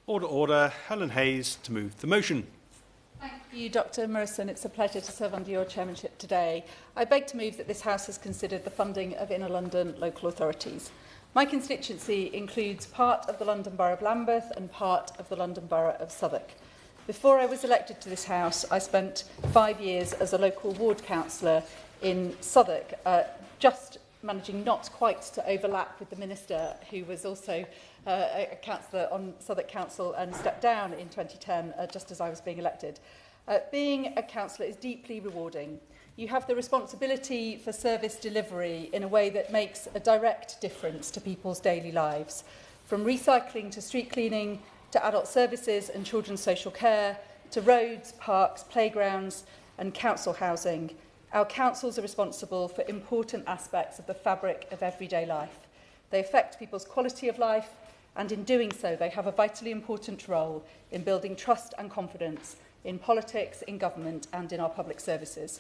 Order, order. Helen Hayes to move the motion. Thank you, Dr Morrison. It's a pleasure to serve under your chairmanship today. I beg to move that this House has considered the funding of Inner London local authorities. My constituency includes part of the London Borough of Lambeth and part of the London Borough of Southwark. Before I was elected to this House, I spent 5 years as a local ward councillor in Southwark, just managing not quite to overlap with the Minister, who was also a councillor on Southwark Council and stepped down in 2010, just as I was being elected. Being a councillor is deeply rewarding. You have the responsibility for service delivery in a way that makes a direct difference to people's daily lives. From recycling to street cleaning, to adult services and children's social care, to roads, parks, playgrounds and council housing, our councils are responsible for important aspects of the fabric of everyday life. They affect people's quality of life, and in doing so they have a vitally important role in building trust and confidence in politics, in government and in our public services.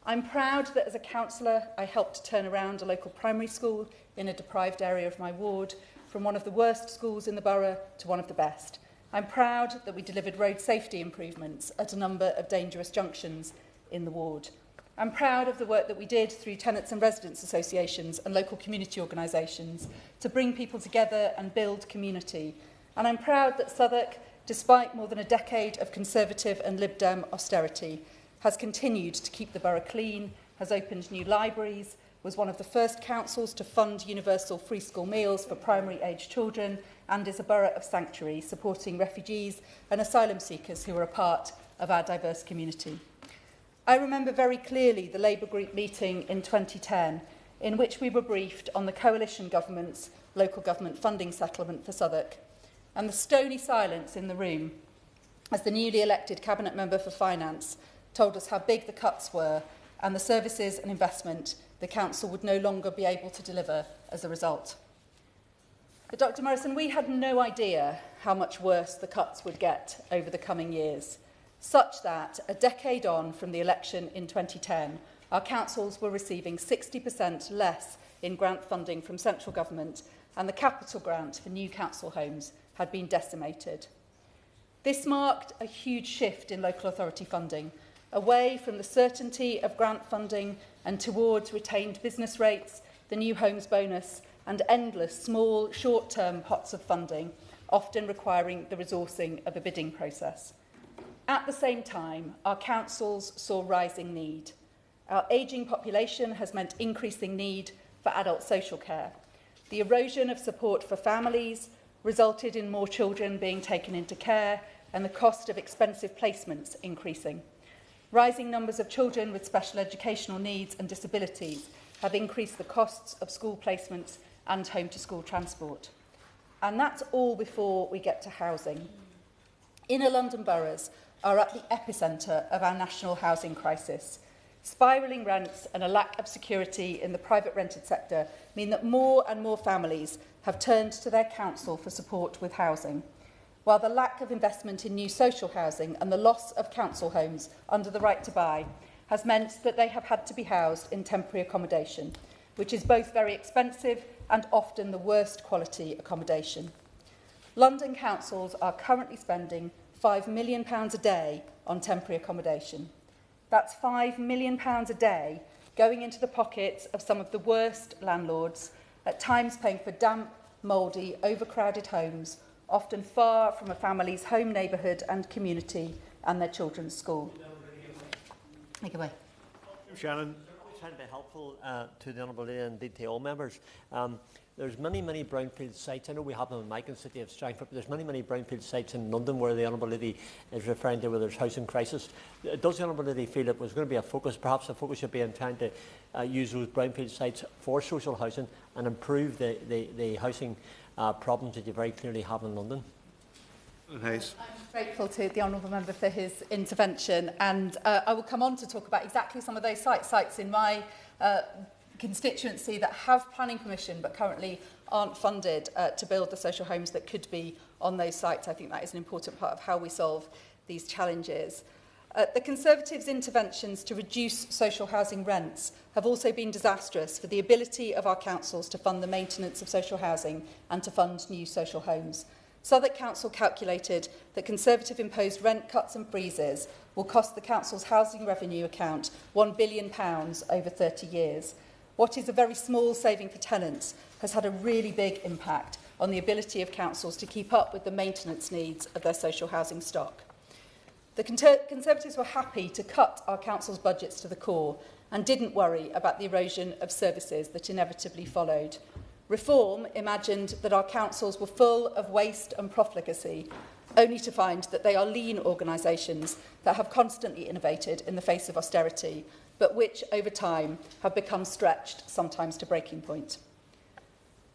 I'm proud that as a councillor I helped to turn around a local primary school in a deprived area of my ward from one of the worst schools in the borough to one of the best. I'm proud that we delivered road safety improvements at a number of dangerous junctions in the ward. I'm proud of the work that we did through tenants and residents associations and local community organisations to bring people together and build community. And I'm proud that Southwark, despite more than a decade of Conservative and Lib Dem austerity, has continued to keep the borough clean, has opened new libraries, was one of the first councils to fund universal free school meals for primary-aged children, and is a borough of sanctuary, supporting refugees and asylum seekers who are a part of our diverse community. I remember very clearly the Labour group meeting in 2010, in which we were briefed on the coalition government's local government funding settlement for Southwark, and the stony silence in the room as the newly elected Cabinet Member for Finance told us how big the cuts were and the services and investment the Council would no longer be able to deliver as a result. But Dr Morrison, we had no idea how much worse the cuts would get over the coming years, such that a decade on from the election in 2010, our councils were receiving 60% less in grant funding from central government, and the capital grant for new council homes had been decimated. This marked a huge shift in local authority funding, away from the certainty of grant funding and towards retained business rates, the new homes bonus, and endless small, short-term pots of funding, often requiring the resourcing of a bidding process. At the same time, our councils saw rising need. Our ageing population has meant increasing need for adult social care. The erosion of support for families resulted in more children being taken into care and the cost of expensive placements increasing. Rising numbers of children with special educational needs and disabilities have increased the costs of school placements and home-to-school transport. And that's all before we get to housing. Inner London boroughs are at the epicentre of our national housing crisis. Spiralling rents and a lack of security in the private rented sector mean that more and more families have turned to their council for support with housing, while the lack of investment in new social housing and the loss of council homes under the right to buy has meant that they have had to be housed in temporary accommodation, which is both very expensive and often the worst quality accommodation. London councils are currently spending £5 million a day on temporary accommodation. That's £5 million a day going into the pockets of some of the worst landlords, at times paying for damp, mouldy, overcrowded homes, often far from a family's home neighbourhood and community and their children's school. Take it away. Shannon. Trying to be helpful to the Honourable Lady and indeed to all members. There's many brownfield sites. I know we have them in my constituency of Strangford, but there's many brownfield sites in London where the Honourable Lady is referring to where there's housing crisis. Does the Honourable Lady feel it was going to be a focus, perhaps a focus should be in trying to use those brownfield sites for social housing and improve the housing problems that you very clearly have in London? Hayes. I'm grateful to the Honourable Member for his intervention, and I will come on to talk about exactly some of those sites in my constituency that have planning permission but currently aren't funded to build the social homes that could be on those sites. I think that is an important part of how we solve these challenges. The Conservatives' interventions to reduce social housing rents have also been disastrous for the ability of our councils to fund the maintenance of social housing and to fund new social homes. Southwark Council calculated that Conservative-imposed rent cuts and freezes will cost the Council's housing revenue account £1 billion over 30 years. What is a very small saving for tenants has had a really big impact on the ability of councils to keep up with the maintenance needs of their social housing stock. The Conservatives were happy to cut our council's budgets to the core and didn't worry about the erosion of services that inevitably followed. Reform imagined that our councils were full of waste and profligacy, only to find that they are lean organisations that have constantly innovated in the face of austerity, but which, over time, have become stretched, sometimes to breaking point.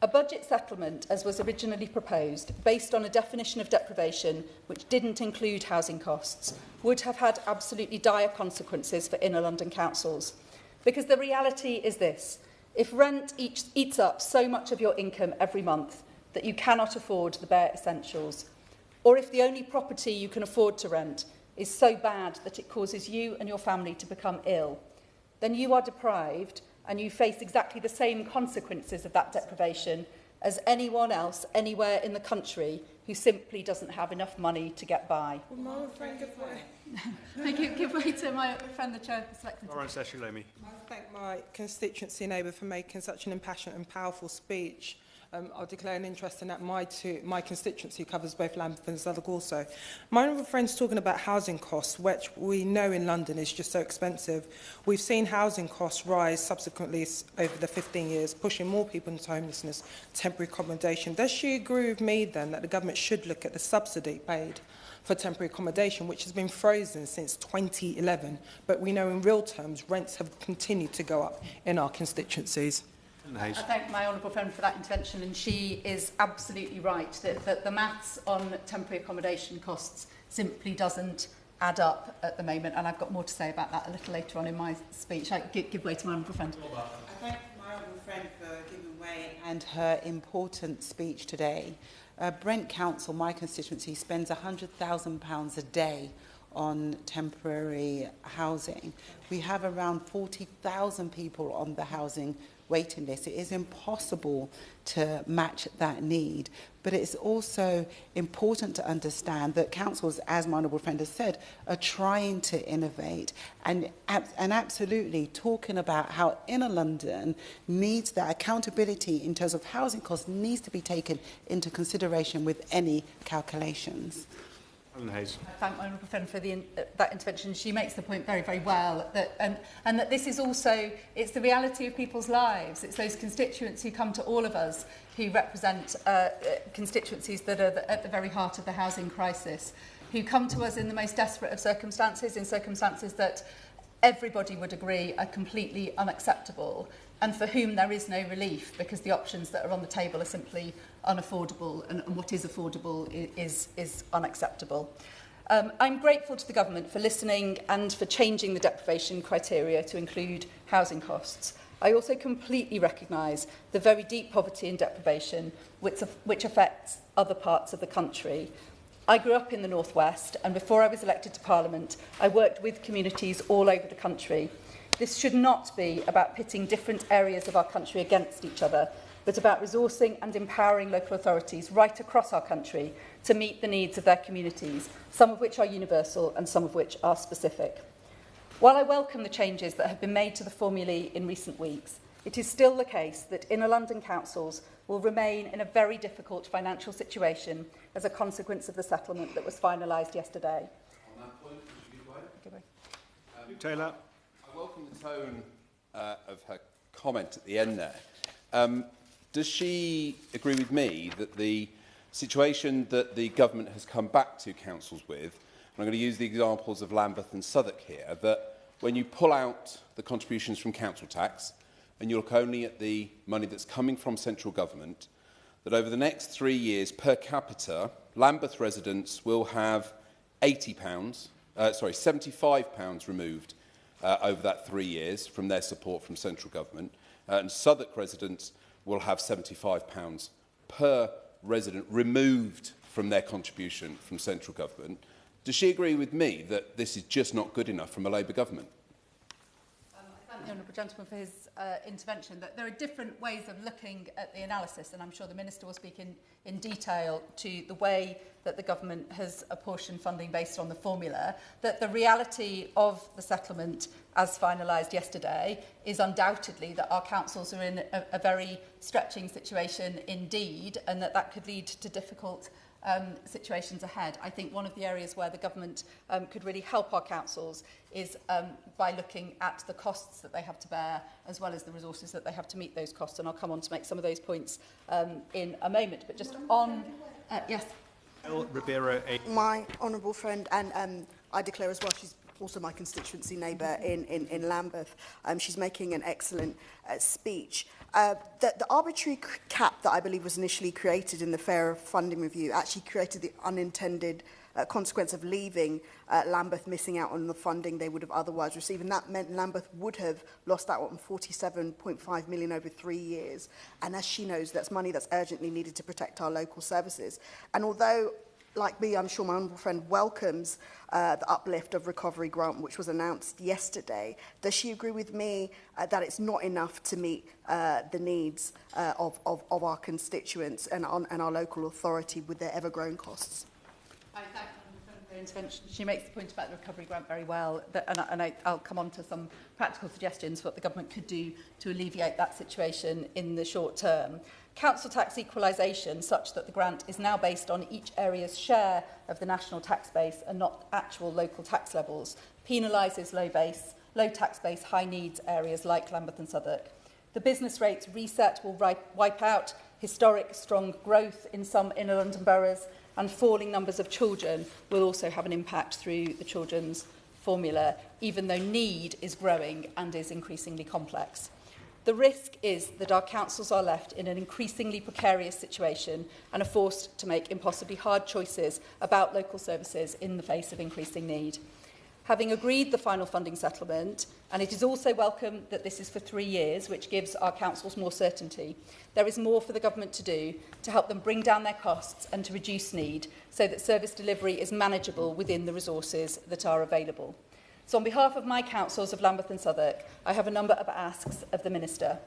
A budget settlement, as was originally proposed, based on a definition of deprivation which didn't include housing costs, would have had absolutely dire consequences for inner London councils. Because the reality is this: if rent eats up so much of your income every month that you cannot afford the bare essentials, or if the only property you can afford to rent is so bad that it causes you and your family to become ill, then you are deprived and you face exactly the same consequences of that deprivation as anyone else anywhere in the country who simply doesn't have enough money to get by. Thank you. Give way to my friend, the Chair of the Select Committee. I thank my constituency neighbour for making such an impassioned and powerful speech. I'll declare an interest in that. My constituency covers both Lambeth and Southwark also. My honourable friend's talking about housing costs, which we know in London is just so expensive. We've seen housing costs rise subsequently over the 15 years, pushing more people into homelessness, temporary accommodation. Does she agree with me then that the government should look at the subsidy paid for temporary accommodation, which has been frozen since 2011, but we know in real terms rents have continued to go up in our constituencies? I thank my honourable friend for that intervention, and she is absolutely right that the maths on temporary accommodation costs simply doesn't add up at the moment, and I've got more to say about that a little later on in my speech. I give way to my honourable friend. I thank my honourable friend for giving way and her important speech today. Brent Council, my constituency, spends £100,000 a day on temporary housing. We have around 40,000 people on the housing waiting list. It is impossible to match that need, but it's also important to understand that councils, as my honourable friend has said, are trying to innovate and absolutely talking about how inner London needs that accountability in terms of housing costs needs to be taken into consideration with any calculations. I thank my honourable friend for that intervention. She makes the point very, very well, that, and that this is also, it's the reality of people's lives. It's those constituents who come to all of us who represent constituencies that are at the very heart of the housing crisis, who come to us in the most desperate of circumstances, in circumstances that everybody would agree are completely unacceptable, and for whom there is no relief because the options that are on the table are simply unaffordable, and what is affordable is unacceptable. I'm grateful to the government for listening and for changing the deprivation criteria to include housing costs. I also completely recognise the very deep poverty and deprivation which affects other parts of the country. I grew up in the North West, and before I was elected to Parliament, I worked with communities all over the country. This should not be about pitting different areas of our country against each other, but about resourcing and empowering local authorities right across our country to meet the needs of their communities, some of which are universal and some of which are specific. While I welcome the changes that have been made to the formulae in recent weeks, it is still the case that inner London councils will remain in a very difficult financial situation as a consequence of the settlement that was finalised yesterday. On that point, would you be quiet? Luke Taylor. I welcome the tone of her comment at the end there. Does she agree with me that the situation that the government has come back to councils with, and I'm going to use the examples of Lambeth and Southwark here, that when you pull out the contributions from council tax and you look only at the money that's coming from central government, that over the next 3 years per capita, Lambeth residents will have £75 removed over that 3 years from their support from central government, and Southwark residents will have £75 per resident removed from their contribution from central government. Does she agree with me that this is just not good enough from a Labour government? I thank the honourable gentleman for his intervention. That there are different ways of looking at the analysis, and I'm sure the Minister will speak in detail to the way that the government has apportioned funding based on the formula. That the reality of the settlement as finalised yesterday is undoubtedly that our councils are in a very stretching situation indeed, and that could lead to difficult situations ahead. I think one of the areas where the government could really help our councils is by looking at the costs that they have to bear as well as the resources that they have to meet those costs, and I'll come on to make some of those points in a moment. But just on... yes. Rivera, my honourable friend, and I declare as well, she's also my constituency neighbour in Lambeth. She's making an excellent speech. The arbitrary cap that I believe was initially created in the Fairer Funding Review actually created the unintended consequence of leaving Lambeth missing out on the funding they would have otherwise received. And that meant Lambeth would have lost out on 47.5 million over 3 years. And as she knows, that's money that's urgently needed to protect our local services. And although, like me, I'm sure my honourable friend welcomes the uplift of recovery grant, which was announced yesterday, does she agree with me that it's not enough to meet the needs of our constituents and our local authority with their ever-growing costs? I thank the honourable friend for her intervention. She makes the point about the recovery grant very well, I'll come on to some practical suggestions for what the government could do to alleviate that situation in the short term. Council tax equalisation, such that the grant is now based on each area's share of the national tax base and not actual local tax levels, penalises low tax base, high needs areas like Lambeth and Southwark. The business rates reset will wipe out historic strong growth in some inner London boroughs, and falling numbers of children will also have an impact through the children's formula, even though need is growing and is increasingly complex. The risk is that our councils are left in an increasingly precarious situation and are forced to make impossibly hard choices about local services in the face of increasing need. Having agreed the final funding settlement, and it is also welcome that this is for 3 years, which gives our councils more certainty, there is more for the government to do to help them bring down their costs and to reduce need so that service delivery is manageable within the resources that are available. So on behalf of my councils of Lambeth and Southwark, I have a number of asks of the Minister.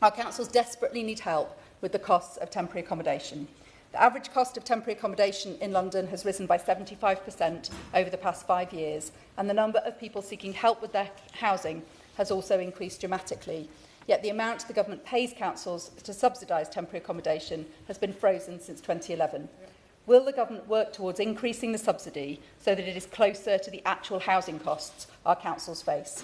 Our councils desperately need help with the costs of temporary accommodation. The average cost of temporary accommodation in London has risen by 75% over the past 5 years, and the number of people seeking help with their housing has also increased dramatically. Yet the amount the government pays councils to subsidise temporary accommodation has been frozen since 2011. Will the government work towards increasing the subsidy so that it is closer to the actual housing costs our councils face?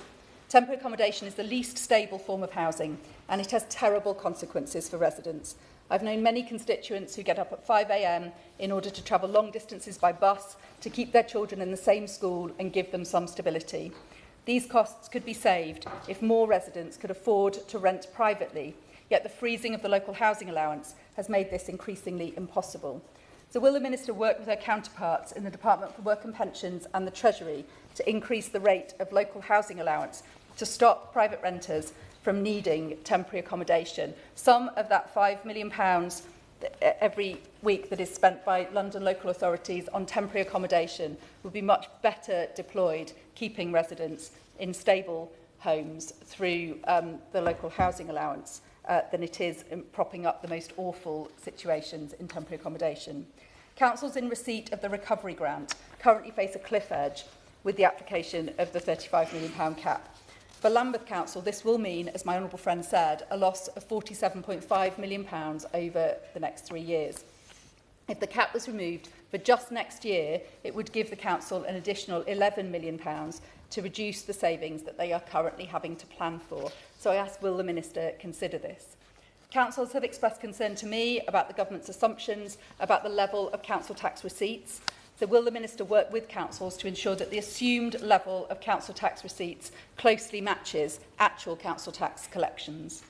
Temporary accommodation is the least stable form of housing, and it has terrible consequences for residents. I've known many constituents who get up at 5 a.m. in order to travel long distances by bus to keep their children in the same school and give them some stability. These costs could be saved if more residents could afford to rent privately, yet the freezing of the local housing allowance has made this increasingly impossible. So will the Minister work with her counterparts in the Department for Work and Pensions and the Treasury to increase the rate of local housing allowance to stop private renters from needing temporary accommodation? Some of that £5 million every week that is spent by London local authorities on temporary accommodation would be much better deployed keeping residents in stable homes through the local housing allowance than it is in propping up the most awful situations in temporary accommodation. Councils in receipt of the recovery grant currently face a cliff edge with the application of the £35 million cap. For Lambeth Council, this will mean, as my honourable friend said, a loss of £47.5 million over the next 3 years. If the cap was removed for just next year, it would give the council an additional £11 million to reduce the savings that they are currently having to plan for. So I ask, will the Minister consider this? Councils have expressed concern to me about the government's assumptions about the level of council tax receipts. So will the Minister work with councils to ensure that the assumed level of council tax receipts closely matches actual council tax collections?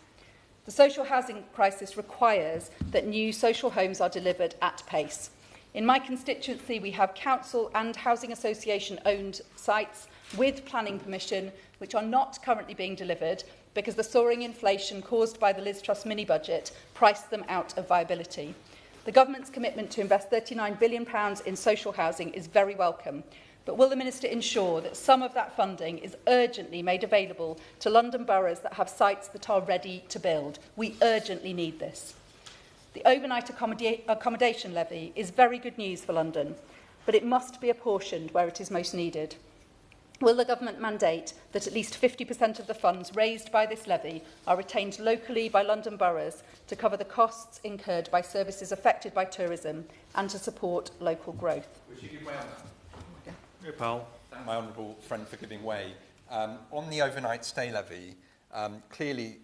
The social housing crisis requires that new social homes are delivered at pace. In my constituency, we have council and housing association-owned sites with planning permission which are not currently being delivered because the soaring inflation caused by the Liz Truss mini-budget priced them out of viability. The government's commitment to invest £39 billion in social housing is very welcome, but will the Minister ensure that some of that funding is urgently made available to London boroughs that have sites that are ready to build? We urgently need this. The overnight accommodation levy is very good news for London, but it must be apportioned where it is most needed. Will the government mandate that at least 50% of the funds raised by this levy are retained locally by London boroughs to cover the costs incurred by services affected by tourism and to support local growth? Would you give way on that? Go Powell. Thank my honourable friend for giving way. On the overnight stay levy, clearly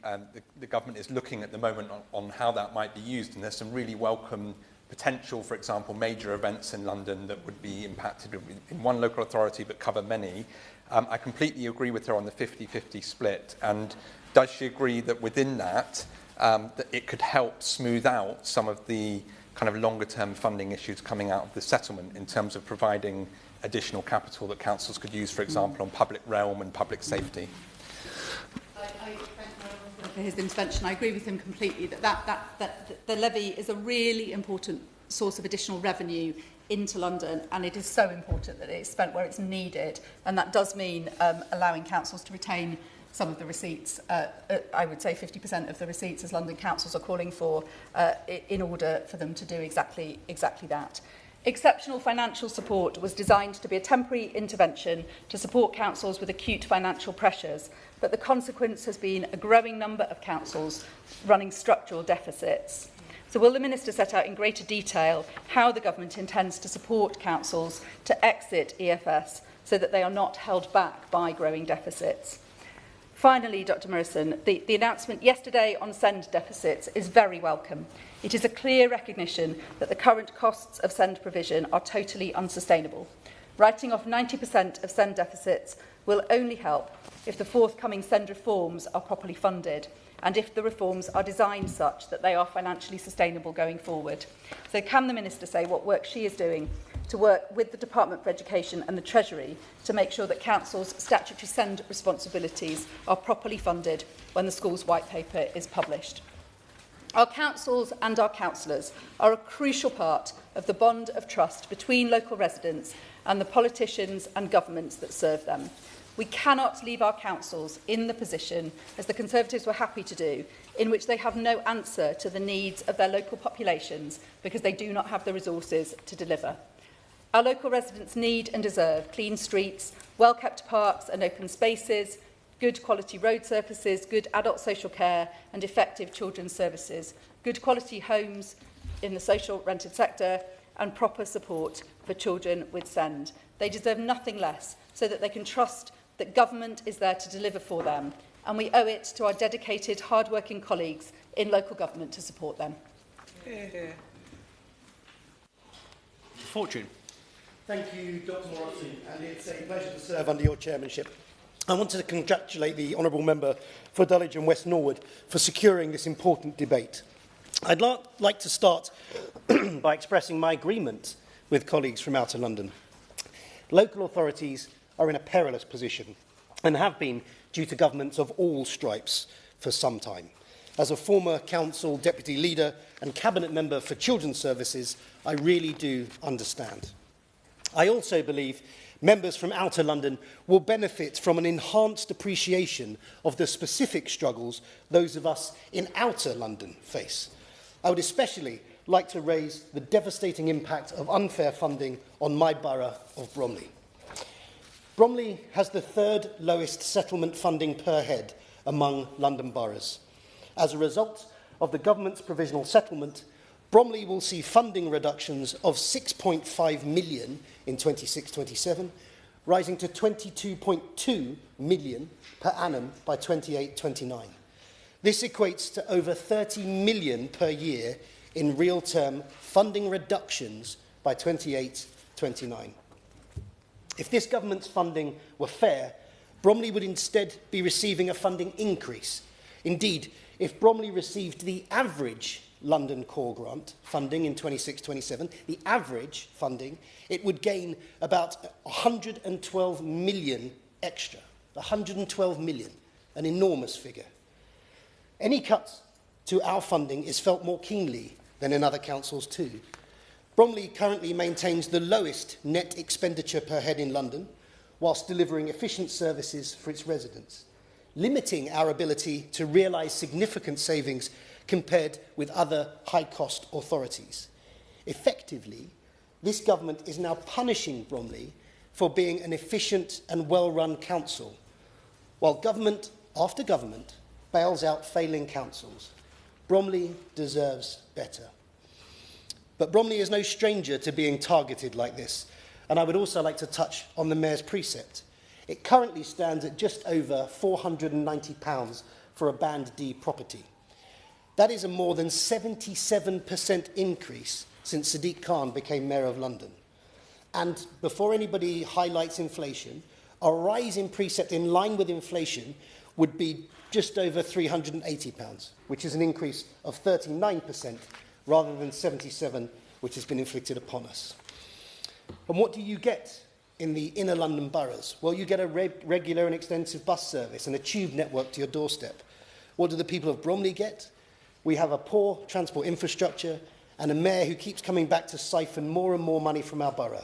the government is looking at the moment on how that might be used, and there's some really welcome potential, for example, major events in London that would be impacted in one local authority but cover many. I completely agree with her on the 50-50 split. And does she agree that within that, that it could help smooth out some of the kind of longer-term funding issues coming out of the settlement in terms of providing additional capital that councils could use, for example, on public realm and public safety? I thank my for his intervention. I agree with him completely that the levy is a really important source of additional revenue into London, and it is so important that it is spent where it's needed, and that does mean allowing councils to retain some of the receipts, I would say 50% of the receipts as London councils are calling for, in order for them to do exactly that. Exceptional financial support was designed to be a temporary intervention to support councils with acute financial pressures, but the consequence has been a growing number of councils running structural deficits. So will the Minister set out in greater detail how the government intends to support councils to exit EFS so that they are not held back by growing deficits? Finally, Dr Morrison, the announcement yesterday on SEND deficits is very welcome. It is a clear recognition that the current costs of SEND provision are totally unsustainable. Writing off 90% of SEND deficits will only help if the forthcoming SEND reforms are properly funded and if the reforms are designed such that they are financially sustainable going forward. So can the Minister say what work she is doing to work with the Department for Education and the Treasury to make sure that councils' statutory SEND responsibilities are properly funded when the school's white paper is published? Our councils and our councillors are a crucial part of the bond of trust between local residents and the politicians and governments that serve them. We cannot leave our councils in the position, as the Conservatives were happy to do, in which they have no answer to the needs of their local populations because they do not have the resources to deliver. Our local residents need and deserve clean streets, well-kept parks and open spaces, good quality road surfaces, good adult social care and effective children's services, good quality homes in the social rented sector and proper support for children with SEND. They deserve nothing less so that they can trust that government is there to deliver for them, and we owe it to our dedicated, hard-working colleagues in local government to support them. Fortune. Thank you, Dr Morrison, and it's a pleasure to serve under your chairmanship. I wanted to congratulate the honourable member for Dulwich and West Norwood for securing this important debate. I'd like to start by expressing my agreement with colleagues from Outer London. Local authorities are in a perilous position and have been due to governments of all stripes for some time. As a former council deputy leader and cabinet member for children's services, I really do understand. I also believe members from Outer London will benefit from an enhanced appreciation of the specific struggles those of us in Outer London face. I would especially like to raise the devastating impact of unfair funding on my borough of Bromley. Bromley has the third lowest settlement funding per head among London boroughs. As a result of the government's provisional settlement, Bromley will see funding reductions of 6.5 million in 26-27, rising to 22.2 million per annum by 28-29. This equates to over 30 million per year in real-term funding reductions by 28-29. If this government's funding were fair, Bromley would instead be receiving a funding increase. Indeed, if Bromley received the average London Core Grant funding in 26-27, the average funding, it would gain about 112 million extra. 112 million, an enormous figure. Any cut to our funding is felt more keenly than in other councils too. Bromley currently maintains the lowest net expenditure per head in London, whilst delivering efficient services for its residents, limiting our ability to realise significant savings compared with other high-cost authorities. Effectively, this government is now punishing Bromley for being an efficient and well-run council, while government after government bails out failing councils. Bromley deserves better. But Bromley is no stranger to being targeted like this, and I would also like to touch on the Mayor's precept. It currently stands at just over £490 for a Band D property. That is a more than 77% increase since Sadiq Khan became Mayor of London. And before anybody highlights inflation, a rise in precept in line with inflation would be just over £380, which is an increase of 39% rather than 77%, which has been inflicted upon us. And what do you get in the inner London boroughs? Well, you get a regular and extensive bus service and a tube network to your doorstep. What do the people of Bromley get? We have a poor transport infrastructure and a mayor who keeps coming back to siphon more and more money from our borough,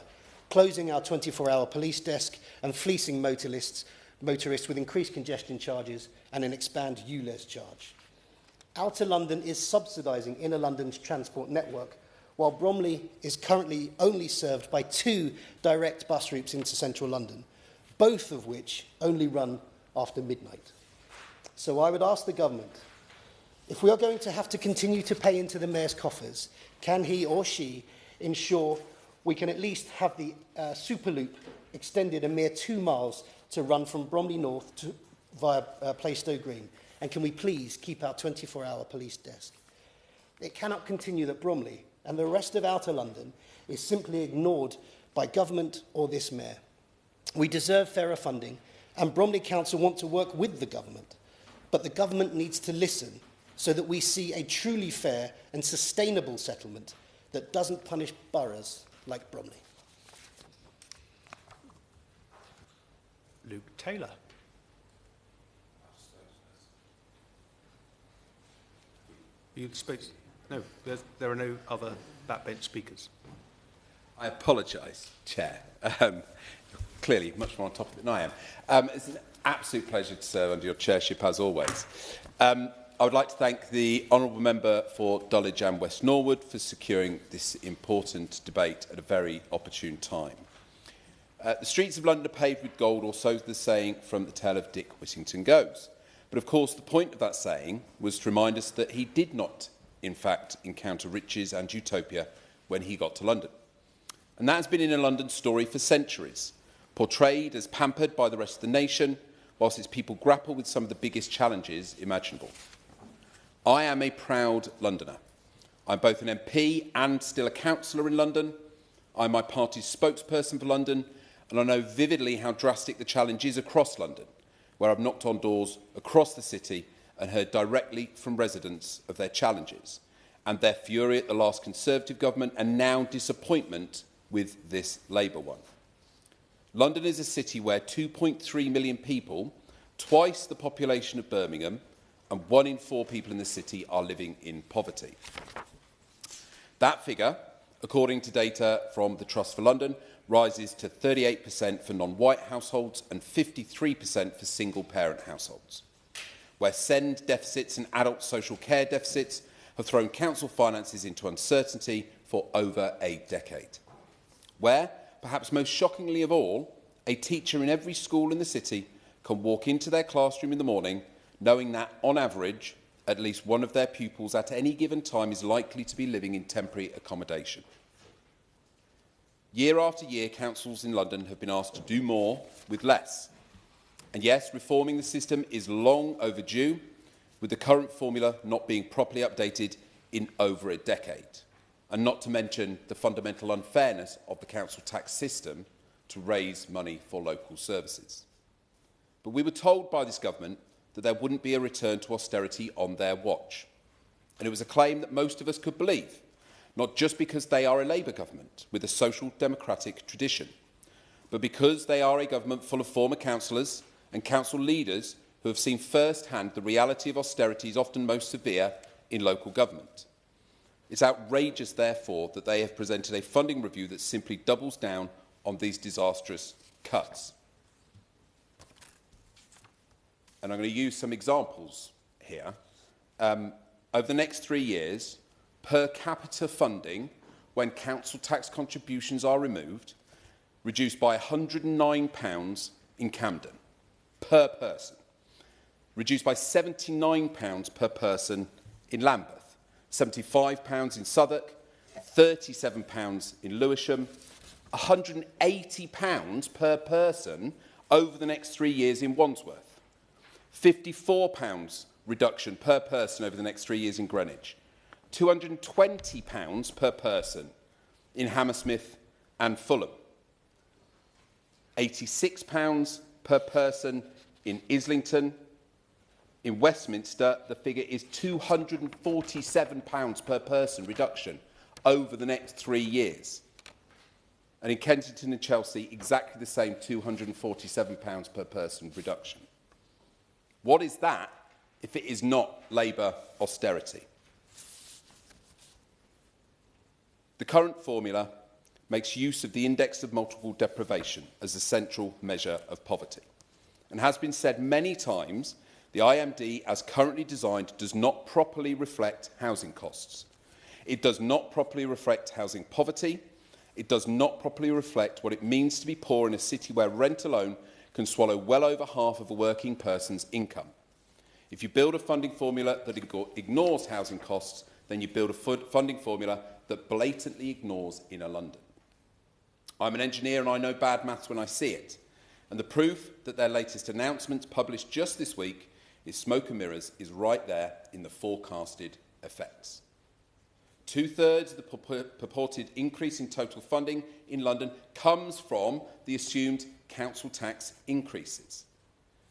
closing our 24-hour police desk and fleecing motorists with increased congestion charges and an expanded ULEZ charge. Outer London is subsidising inner London's transport network, while Bromley is currently only served by 2 direct bus routes into central London, both of which only run after midnight. So I would ask the government, if we are going to have to continue to pay into the mayor's coffers, can he or she ensure we can at least have the Superloop extended a mere 2 miles to run from Bromley North to, via Plaistow Green? And can we please keep our 24-hour police desk? It cannot continue that Bromley and the rest of outer London is simply ignored by government or this mayor. We deserve fairer funding, and Bromley Council want to work with the government. But the government needs to listen so that we see a truly fair and sustainable settlement that doesn't punish boroughs like Bromley. Luke Taylor. You spoke. No, there are no other backbench speakers. I apologise, Chair. Clearly, much more on top of it than I am. It's an absolute pleasure to serve under your chairship, as always. I would like to thank the honourable member for Dulwich and West Norwood for securing this important debate at a very opportune time. The streets of London are paved with gold, or so the saying from the tale of Dick Whittington goes. But of course, the point of that saying was to remind us that he did not, in fact, encounter riches and utopia when he got to London. And that has been in a London story for centuries, portrayed as pampered by the rest of the nation, whilst its people grapple with some of the biggest challenges imaginable. I am a proud Londoner. I'm both an MP and still a councillor in London. I'm my party's spokesperson for London, and I know vividly how drastic the challenge is across London, where I've knocked on doors across the city and heard directly from residents of their challenges and their fury at the last Conservative government and now disappointment with this Labour one. London is a city where 2.3 million people, twice the population of Birmingham, and 1 in 4 people in the city are living in poverty. That figure, according to data from the Trust for London, rises to 38% for non-white households and 53% for single-parent households, where SEND deficits and adult social care deficits have thrown council finances into uncertainty for over a decade, where, perhaps most shockingly of all, a teacher in every school in the city can walk into their classroom in the morning knowing that, on average, at least one of their pupils at any given time is likely to be living in temporary accommodation. Year after year, councils in London have been asked to do more with less. And yes, reforming the system is long overdue, with the current formula not being properly updated in over a decade, and not to mention the fundamental unfairness of the council tax system to raise money for local services. But we were told by this government that there wouldn't be a return to austerity on their watch. And it was a claim that most of us could believe, not just because they are a Labour government with a social democratic tradition, but because they are a government full of former councillors and council leaders who have seen firsthand the reality of austerity is often most severe in local government. It's outrageous, therefore, that they have presented a funding review that simply doubles down on these disastrous cuts. And I'm going to use some examples here. Over the next 3 years, per capita funding, when council tax contributions are removed, reduced by £109 in Camden per person, reduced by £79 per person in Lambeth, £75 in Southwark, £37 in Lewisham, £180 per person over the next 3 years in Wandsworth, £54 reduction per person over the next 3 years in Greenwich, £220 per person in Hammersmith and Fulham, £86 per person in Islington. In Westminster, the figure is £247 per person reduction over the next 3 years. And in Kensington and Chelsea, exactly the same £247 per person reduction. What is that if it is not Labour austerity? The current formula makes use of the index of multiple deprivation as a central measure of poverty. And has been said many times, the IMD, as currently designed, does not properly reflect housing costs. It does not properly reflect housing poverty. It does not properly reflect what it means to be poor in a city where rent alone can swallow well over half of a working person's income. If you build a funding formula that ignores housing costs, then you build a funding formula that blatantly ignores inner London. I'm an engineer and I know bad maths when I see it. And the proof that their latest announcements, published just this week, is smoke and mirrors, is right there in the forecasted effects. 2/3 of the purported increase in total funding in London comes from the assumed council tax increases.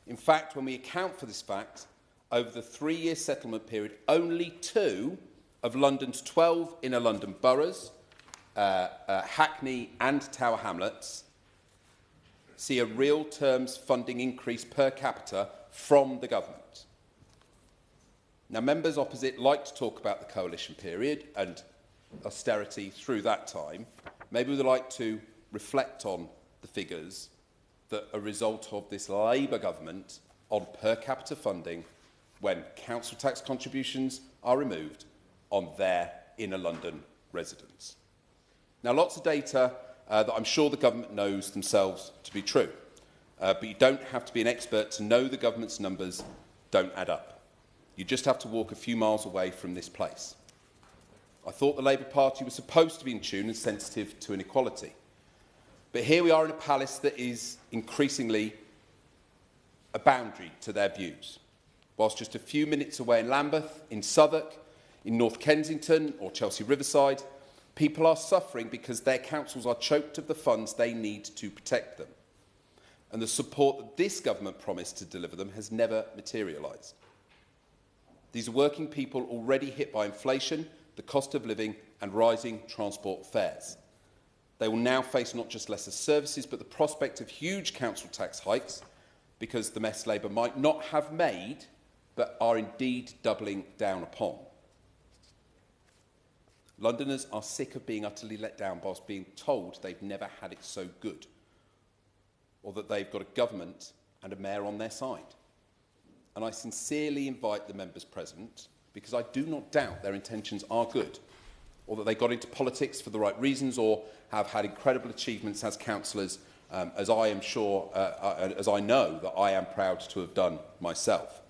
In fact, when we account for this fact, over the 3-year settlement period, only 2 of London's 12 inner London boroughs, Hackney and Tower Hamlets, see a real terms funding increase per capita from the government. Now, members opposite like to talk about the coalition period and austerity through that time. Maybe we'd like to reflect on the figures that are a result of this Labour government on per capita funding when council tax contributions are removed on their inner London residents. Now, lots of data that I'm sure the government knows themselves to be true, but you don't have to be an expert to know the government's numbers don't add up. You just have to walk a few miles away from this place. I thought the Labour Party was supposed to be in tune and sensitive to inequality. But here we are in a palace that is increasingly a boundary to their views. Whilst just a few minutes away in Lambeth, in Southwark, in North Kensington or Chelsea Riverside, people are suffering because their councils are choked of the funds they need to protect them. And the support that this government promised to deliver them has never materialised. These are working people already hit by inflation, the cost of living and rising transport fares. They will now face not just lesser services, but the prospect of huge council tax hikes because the mess Labour might not have made, but are indeed doubling down upon. Londoners are sick of being utterly let down whilst being told they've never had it so good, or that they've got a government and a mayor on their side. And I sincerely invite the members present, because I do not doubt their intentions are good, or that they got into politics for the right reasons, or have had incredible achievements as councillors, as I am sure, as I know that I am proud to have done myself.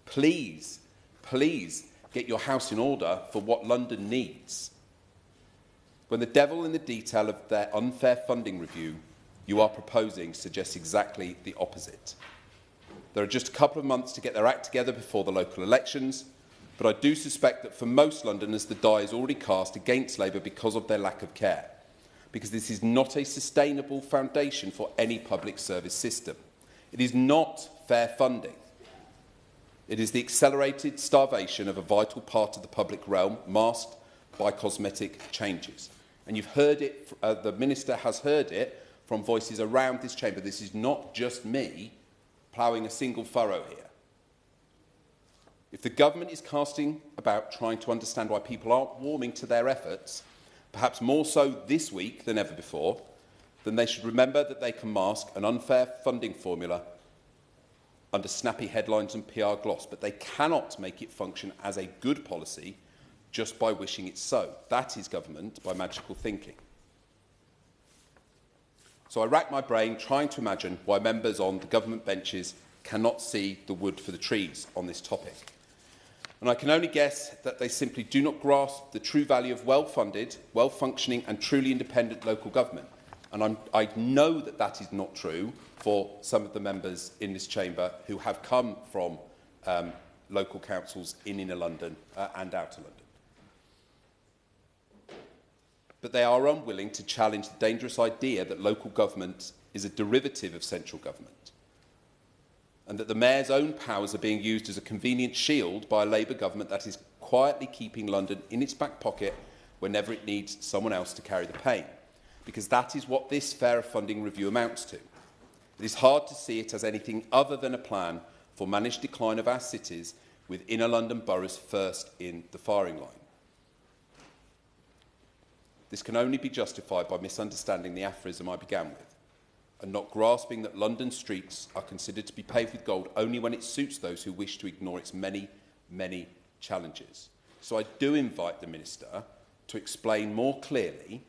Please, please get your house in order for what London needs. When the devil in the detail of their unfair funding review you are proposing suggests exactly the opposite. There are just a couple of months to get their act together before the local elections, but I do suspect that for most Londoners the die is already cast against Labour because of their lack of care, because this is not a sustainable foundation for any public service system. It is not fair funding. It is the accelerated starvation of a vital part of the public realm, masked by cosmetic changes. And you've heard it, the Minister has heard it from voices around this chamber. This is not just me ploughing a single furrow here. If the government is casting about trying to understand why people aren't warming to their efforts, perhaps more so this week than ever before, then they should remember that they can mask an unfair funding formula under snappy headlines and PR gloss, but they cannot make it function as a good policy just by wishing it so. That is government by magical thinking. So I rack my brain trying to imagine why members on the government benches cannot see the wood for the trees on this topic. And I can only guess that they simply do not grasp the true value of well-funded, well-functioning and truly independent local government. And I know that that is not true for some of the members in this chamber who have come from local councils in inner London and outer London. But they are unwilling to challenge the dangerous idea that local government is a derivative of central government, and that the mayor's own powers are being used as a convenient shield by a Labour government that is quietly keeping London in its back pocket whenever it needs someone else to carry the pain. Because that is what this fairer funding review amounts to. It is hard to see it as anything other than a plan for managed decline of our cities, with inner London boroughs first in the firing line. This can only be justified by misunderstanding the aphorism I began with, and not grasping that London streets are considered to be paved with gold only when it suits those who wish to ignore its many, many challenges. So I do invite the Minister to explain more clearly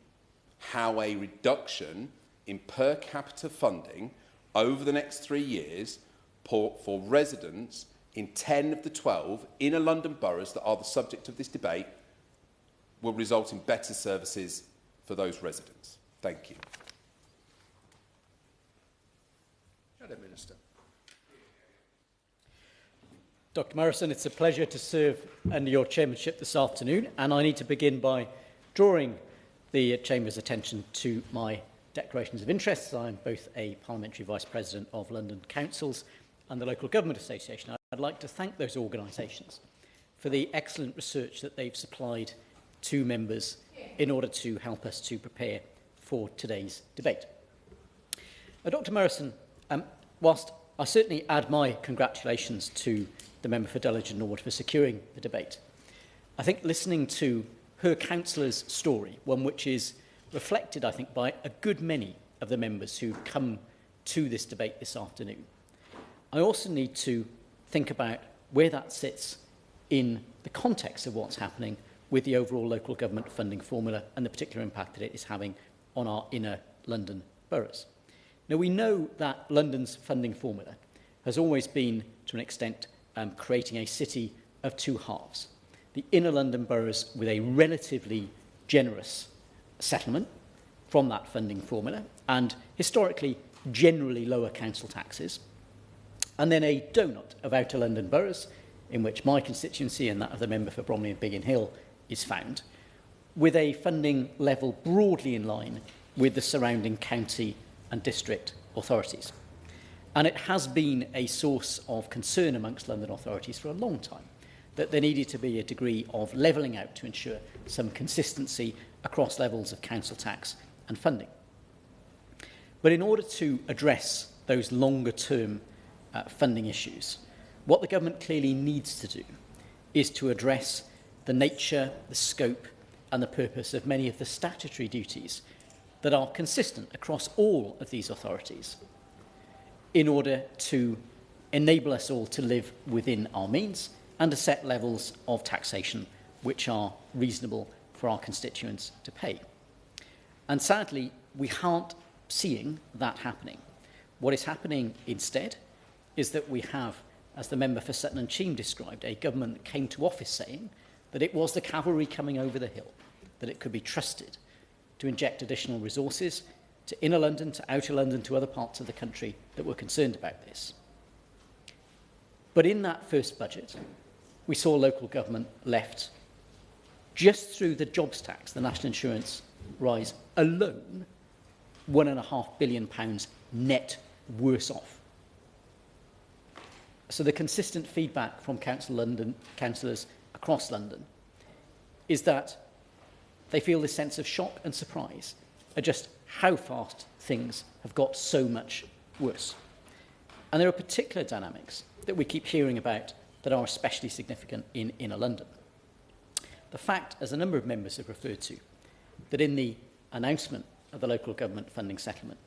how a reduction in per capita funding over the next 3 years for residents in 10 of the 12 inner London boroughs that are the subject of this debate will result in better services for those residents. Thank you. Shadow Minister. Dr Morrison, it's a pleasure to serve under your chairmanship this afternoon, and I need to begin by drawing the Chamber's attention to my declarations of interests. I'm both a Parliamentary Vice President of London Councils and the Local Government Association. I'd like to thank those organisations for the excellent research that they've supplied to members in order to help us to prepare for today's debate. Dr Morrison, whilst I certainly add my congratulations to the member for Dulwich and Norwood for securing the debate, I think listening to her councillor's story, one which is reflected, I think, by a good many of the members who've come to this debate this afternoon, I also need to think about where that sits in the context of what's happening with the overall local government funding formula and the particular impact that it is having on our inner London boroughs. Now, we know that London's funding formula has always been, to an extent, creating a city of two halves. The inner London boroughs with a relatively generous settlement from that funding formula and historically generally lower council taxes, and then a donut of outer London boroughs in which my constituency and that of the member for Bromley and Biggin Hill is found, with a funding level broadly in line with the surrounding county and district authorities. And it has been a source of concern amongst London authorities for a long time that there needed to be a degree of levelling out to ensure some consistency across levels of council tax and funding. But in order to address those longer-term funding issues, what the government clearly needs to do is to address the nature, the scope and the purpose of many of the statutory duties that are consistent across all of these authorities in order to enable us all to live within our means and to set levels of taxation which are reasonable for our constituents to pay. And sadly, we aren't seeing that happening. What is happening instead is that we have, as the member for Sutton and Cheam described, a government that came to office saying that it was the cavalry coming over the hill, that it could be trusted to inject additional resources to inner London, to outer London, to other parts of the country that were concerned about this. But in that first budget, we saw local government left just through the jobs tax, the national insurance rise alone, £1.5 billion net worse off. So the consistent feedback from councillors across London is that they feel this sense of shock and surprise at just how fast things have got so much worse. And there are particular dynamics that we keep hearing about that are especially significant in inner London. The fact, as a number of members have referred to, that in the announcement of the local government funding settlement,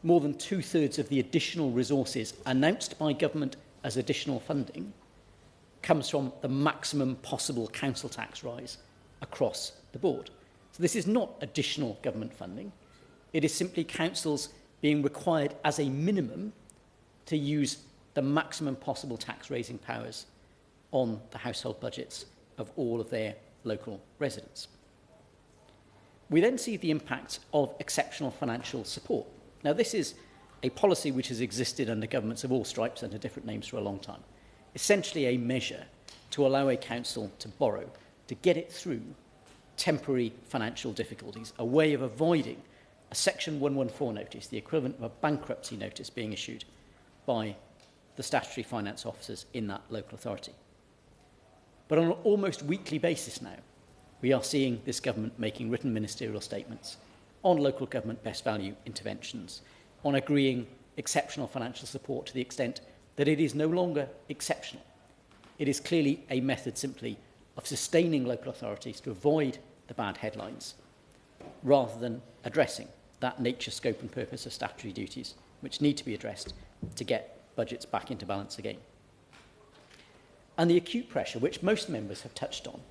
more than 2/3 of the additional resources announced by government as additional funding comes from the maximum possible council tax rise across the board. So this is not additional government funding. It is simply councils being required as a minimum to use the maximum possible tax raising powers on the household budgets of all of their local residents. We then see the impact of exceptional financial support. Now, this is a policy which has existed under governments of all stripes under different names for a long time. Essentially a measure to allow a council to borrow, to get it through temporary financial difficulties, a way of avoiding a Section 114 notice, the equivalent of a bankruptcy notice being issued by the statutory finance officers in that local authority. But on an almost weekly basis now, we are seeing this government making written ministerial statements on local government best value interventions, on agreeing exceptional financial support to the extent that it is no longer exceptional. It is clearly a method simply of sustaining local authorities to avoid the bad headlines, rather than addressing that nature, scope and purpose of statutory duties, which need to be addressed to get budgets back into balance again. And the acute pressure, which most members have touched on,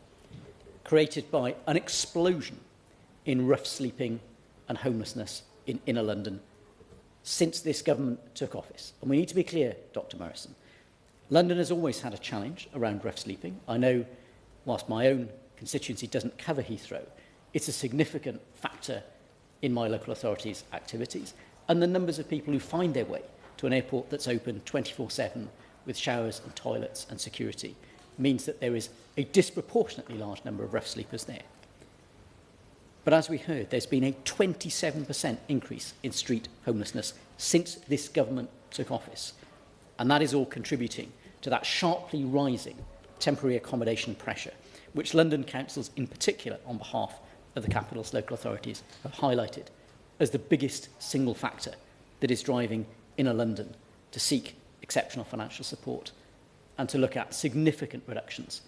created by an explosion in rough sleeping and homelessness in inner London since this government took office. And we need to be clear, Dr. Morrison, London has always had a challenge around rough sleeping. I know, whilst my own constituency doesn't cover Heathrow, it's a significant factor in my local authority's activities. And the numbers of people who find their way to an airport that's open 24/7 with showers and toilets and security means that there is a disproportionately large number of rough sleepers there. But as we heard, there's been a 27% increase in street homelessness since this government took office. And that is all contributing to that sharply rising temporary accommodation pressure, which London councils in particular, on behalf of the capital's local authorities, have highlighted as the biggest single factor that is driving inner London to seek exceptional financial support and to look at significant reductions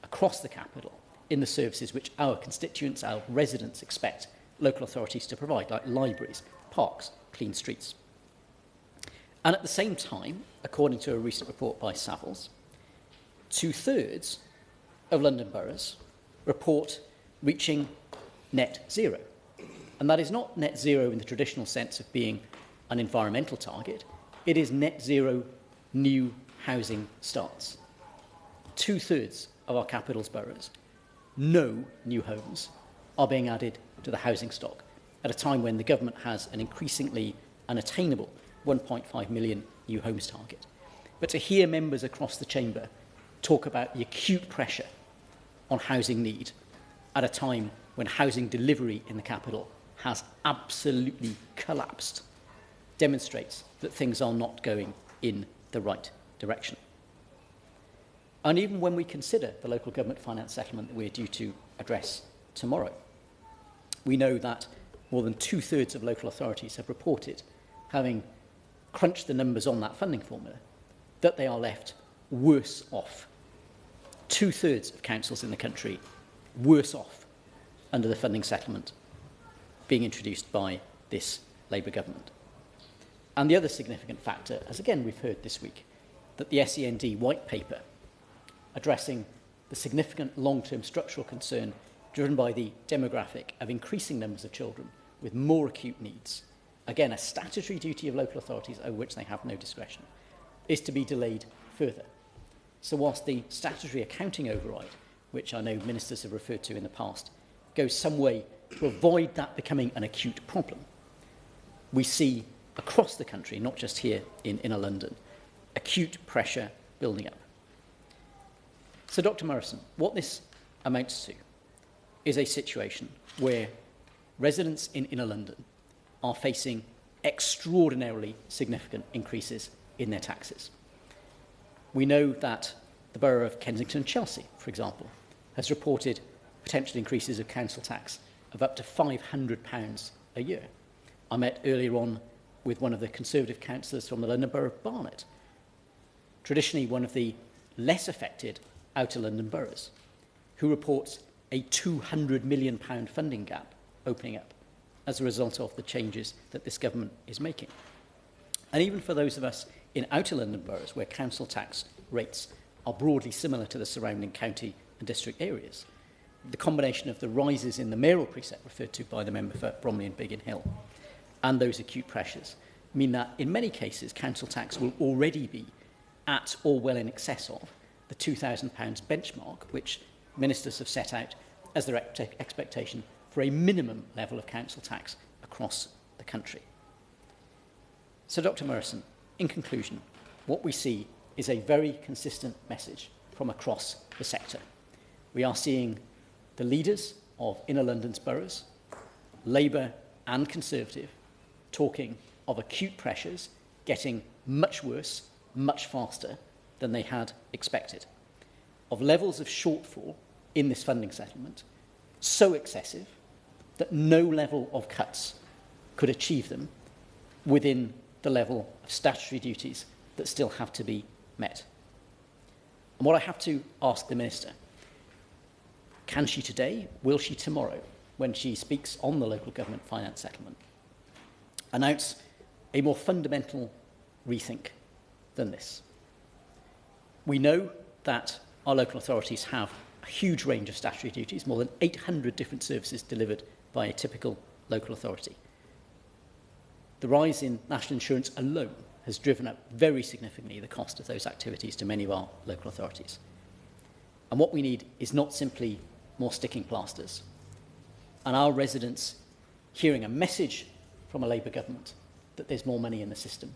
across the capital in the services which our constituents, our residents expect local authorities to provide, like libraries, parks, clean streets. And at the same time, according to a recent report by Savills, 2/3 of London boroughs report reaching net zero. And that is not net zero in the traditional sense of being an environmental target. It is net zero new housing starts. 2/3 of our capital's boroughs, no new homes are being added to the housing stock at a time when the government has an increasingly unattainable 1.5 million new homes target. But to hear members across the chamber talk about the acute pressure on housing need at a time when housing delivery in the capital has absolutely collapsed demonstrates that things are not going in the right direction. And even when we consider the local government finance settlement that we're due to address tomorrow, we know that more than 2/3 of local authorities have reported, having crunched the numbers on that funding formula, that they are left worse off. 2/3 of councils in the country worse off under the funding settlement being introduced by this Labour government. And the other significant factor, as again we've heard this week, that the SEND white paper addressing the significant long-term structural concern driven by the demographic of increasing numbers of children with more acute needs, again a statutory duty of local authorities over which they have no discretion, is to be delayed further. So whilst the statutory accounting override, which I know ministers have referred to in the past, goes some way to avoid that becoming an acute problem, we see across the country, not just here in inner London, acute pressure building up. So, Dr. Morrison, what this amounts to is a situation where residents in inner London are facing extraordinarily significant increases in their taxes. We know that the borough of Kensington and Chelsea, for example, has reported potential increases of council tax of up to £500 a year. I met earlier on with one of the Conservative councillors from the London Borough of Barnet, traditionally one of the less affected outer London boroughs, who reports a £200 million funding gap opening up as a result of the changes that this government is making. And even for those of us in outer London boroughs where council tax rates are broadly similar to the surrounding county and district areas, the combination of the rises in the mayoral precept referred to by the member for Bromley and Biggin Hill and those acute pressures mean that in many cases council tax will already be at or well in excess of the £2,000 benchmark which ministers have set out as their expectation for a minimum level of council tax across the country. So, Dr Morrison, in conclusion, what we see is a very consistent message from across the sector. We are seeing the leaders of inner London's boroughs, Labour and Conservative, talking of acute pressures getting much worse, much faster than they had expected, of levels of shortfall in this funding settlement so excessive that no level of cuts could achieve them within the level of statutory duties that still have to be met. And what I have to ask the Minister, can she today, will she tomorrow, when she speaks on the local government finance settlement, announce a more fundamental rethink than this? We know that our local authorities have a huge range of statutory duties, more than 800 different services delivered by a typical local authority. The rise in national insurance alone has driven up very significantly the cost of those activities to many of our local authorities. And what we need is not simply more sticking plasters. And our residents hearing a message from a Labour government that there's more money in the system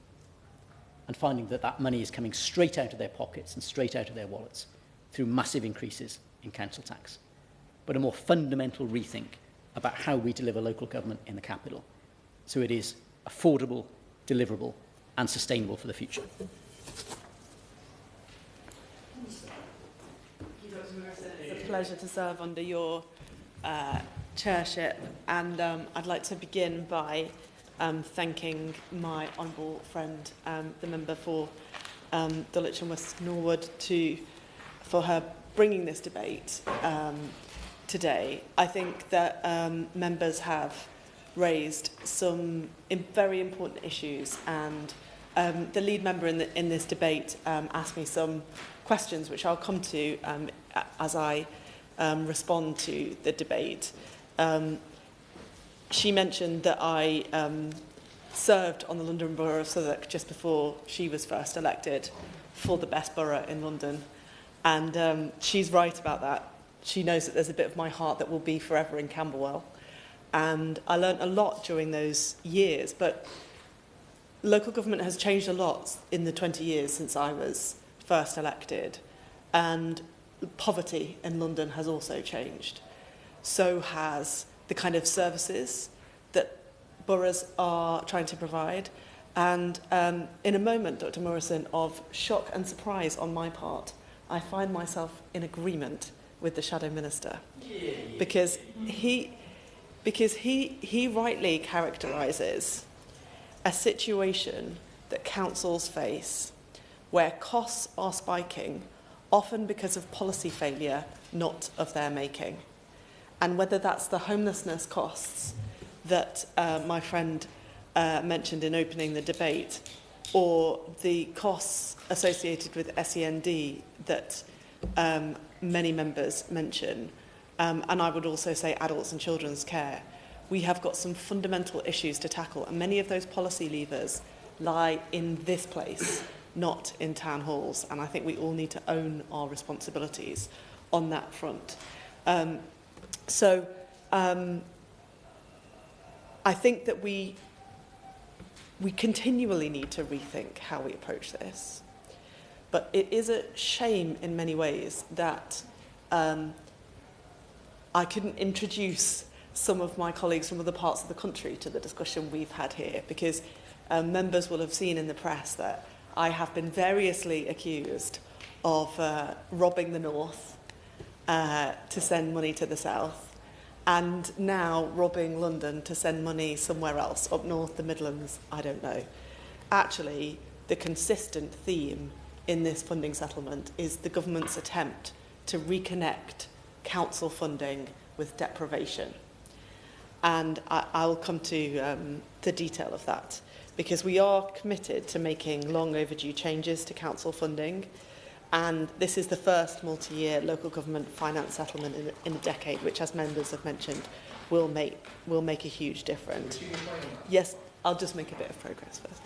and finding that that money is coming straight out of their pockets and straight out of their wallets through massive increases in council tax, but a more fundamental rethink about how we deliver local government in the capital so it is affordable, deliverable and sustainable for the future. It's a pleasure to serve under your chairship, and I'd like to begin by thanking my honourable friend, the member for Dulwich and West Norwood, for her bringing this debate today. I think that members have raised some very important issues, and the lead member in this debate asked me some questions which I'll come to as I respond to the debate. She mentioned that I served on the London Borough of Southwark just before she was first elected for the best borough in London. And she's right about that. She knows that there's a bit of my heart that will be forever in Camberwell. And I learnt a lot during those years, but local government has changed a lot in the 20 years since I was first elected. And poverty in London has also changed. So has the kind of services that boroughs are trying to provide. And in a moment, Dr Morrison, of shock and surprise on my part, I find myself in agreement with the Shadow Minister, because he rightly characterises a situation that councils face where costs are spiking, often because of policy failure, not of their making. And whether that's the homelessness costs that my friend mentioned in opening the debate, or the costs associated with SEND that many members mention, and I would also say adults and children's care, we have got some fundamental issues to tackle, and many of those policy levers lie in this place, not in town halls, and I think we all need to own our responsibilities on that front. I think that we continually need to rethink how we approach this. But it is a shame in many ways that I couldn't introduce some of my colleagues from other parts of the country to the discussion we've had here, because members will have seen in the press that I have been variously accused of robbing the North to send money to the South, and now robbing London to send money somewhere else, up north, the Midlands, I don't know. Actually, the consistent theme in this funding settlement is the government's attempt to reconnect council funding with deprivation. And I'll come to the detail of that, because we are committed to making long overdue changes to council funding, and this is the first multi-year local government finance settlement in a decade, which, as members have mentioned, will make a huge difference. Yes, I'll just make a bit of progress first.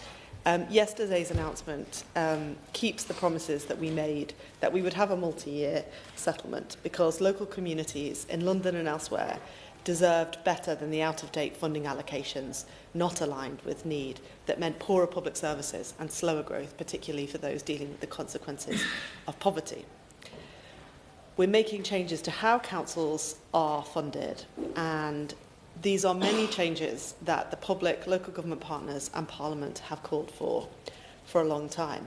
Yesterday's announcement keeps the promises that we made that we would have a multi-year settlement, because local communities in London and elsewhere deserved better than the out-of-date funding allocations not aligned with need that meant poorer public services and slower growth, particularly for those dealing with the consequences of poverty. We're making changes to how councils are funded, and these are many changes that the public, local government partners and Parliament have called for a long time.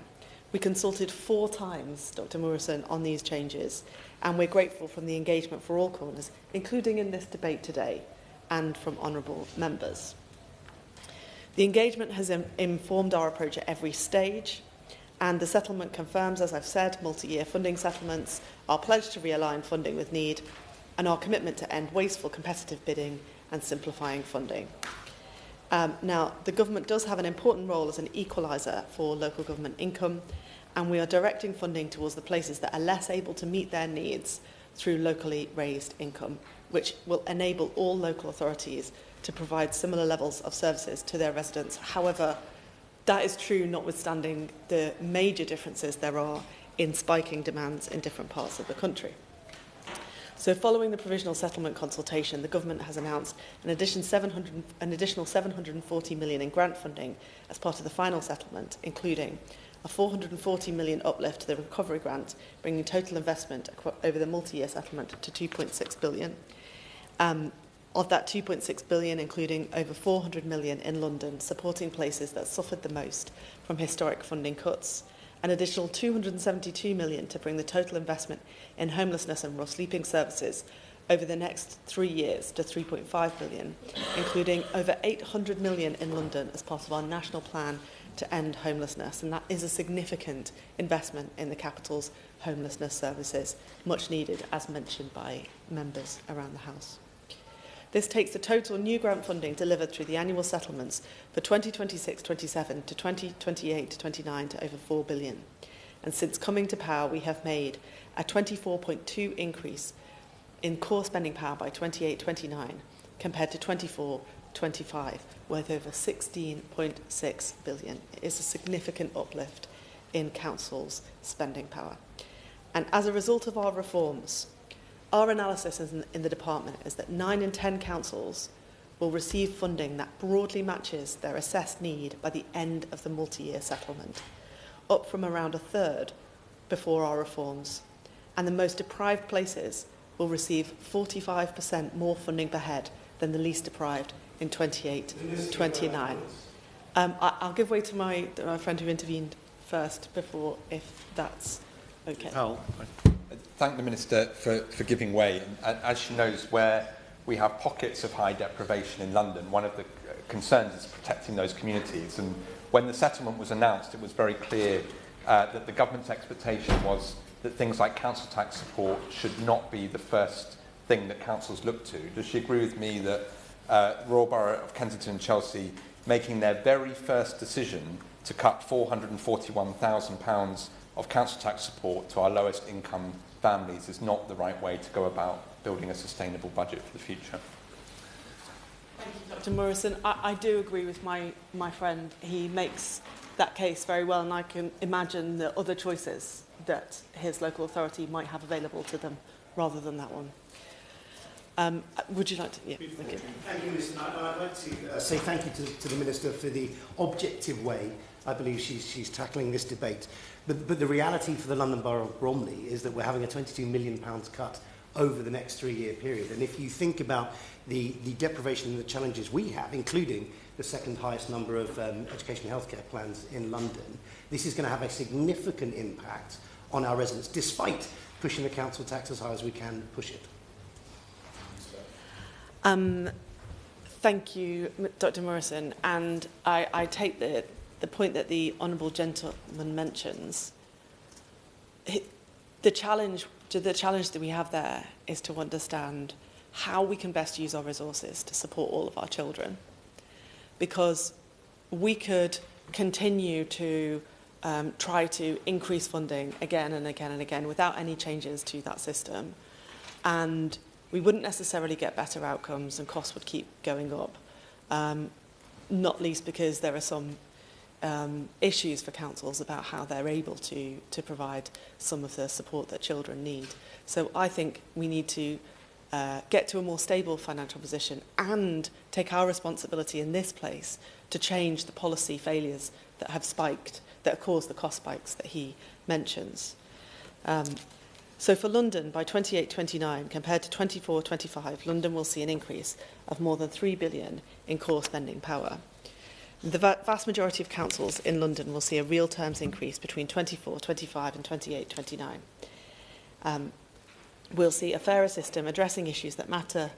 We consulted 4 times, Dr Morrison, on these changes, and we're grateful for the engagement for all corners, including in this debate today, and from honourable members. The engagement has informed our approach at every stage, and the settlement confirms, as I've said, multi-year funding settlements, our pledge to realign funding with need, and our commitment to end wasteful competitive bidding and simplifying funding. Now, the government does have an important role as an equaliser for local government income, and we are directing funding towards the places that are less able to meet their needs through locally raised income, which will enable all local authorities to provide similar levels of services to their residents. However, that is true notwithstanding the major differences there are in spiking demands in different parts of the country. So following the provisional settlement consultation, the government has announced an additional 740 million in grant funding as part of the final settlement, including a 440 million uplift to the recovery grant, bringing total investment over the multi-year settlement to 2.6 billion. Of that 2.6 billion, including over 400 million in London, supporting places that suffered the most from historic funding cuts. An additional 272 million to bring the total investment in homelessness and rough sleeping services over the next 3 years to 3.5 billion, including over 800 million in London as part of our national plan to end homelessness, and that is a significant investment in the capital's homelessness services, much needed, as mentioned by members around the House. This takes the total new grant funding delivered through the annual settlements for 2026-27 to 2028-29 to over 4 billion. And since coming to power, we have made a 24.2 increase in core spending power by 28-29 compared to 24-25, worth over 16.6 billion. It is a significant uplift in councils' spending power. And as a result of our reforms, our analysis in the department is that 9 in 10 councils will receive funding that broadly matches their assessed need by the end of the multi-year settlement, up from around a third before our reforms. And the most deprived places will receive 45% more funding per head than the least deprived in 28-29. I'll give way to my friend who intervened first before, if that's okay. Thank the Minister for giving way. And as she knows, where we have pockets of high deprivation in London, one of the concerns is protecting those communities. And when the settlement was announced, it was very clear that the government's expectation was that things like council tax support should not be the first thing that councils look to. Does she agree with me that Royal Borough of Kensington and Chelsea making their very first decision to cut £441,000 of council tax support to our lowest income families is not the right way to go about building a sustainable budget for the future? Thank you, Dr Morrison. I do agree with my friend. He makes that case very well, and I can imagine the other choices that his local authority might have available to them rather than that one. Would you like to? Yeah, thank you. Thank you, Minister. I'd like to say thank you to the Minister for the objective way I believe she's tackling this debate. But the reality for the London Borough of Bromley is that we're having a £22 million cut over the next 3-year period. And if you think about the deprivation and the challenges we have, including the second highest number of education and healthcare plans in London, this is going to have a significant impact on our residents, despite pushing the council tax as high as we can push it. Thank you, Dr Morrison. And I take the point that the Honourable Gentleman mentions the challenge that we have there is to understand how we can best use our resources to support all of our children. Because we could continue to try to increase funding again and again and again without any changes to that system. And we wouldn't necessarily get better outcomes and costs would keep going up, not least because there are some issues for councils about how they're able to provide some of the support that children need. So I think we need to get to a more stable financial position and take our responsibility in this place to change the policy failures that have caused the cost spikes that he mentions. So for London, by 28-29, compared to 24-25, London will see an increase of more than £3 billion in core spending power. The vast majority of councils in London will see a real terms increase between 24-25 and 28-29. We'll see a fairer system addressing issues that matter.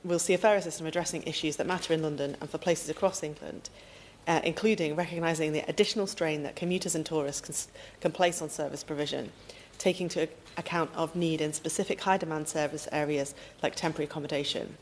We'll see a fairer system addressing issues that matter in London and for places across England, including recognising the additional strain that commuters and tourists can place on service provision, taking into account of need in specific high-demand service areas like temporary accommodation,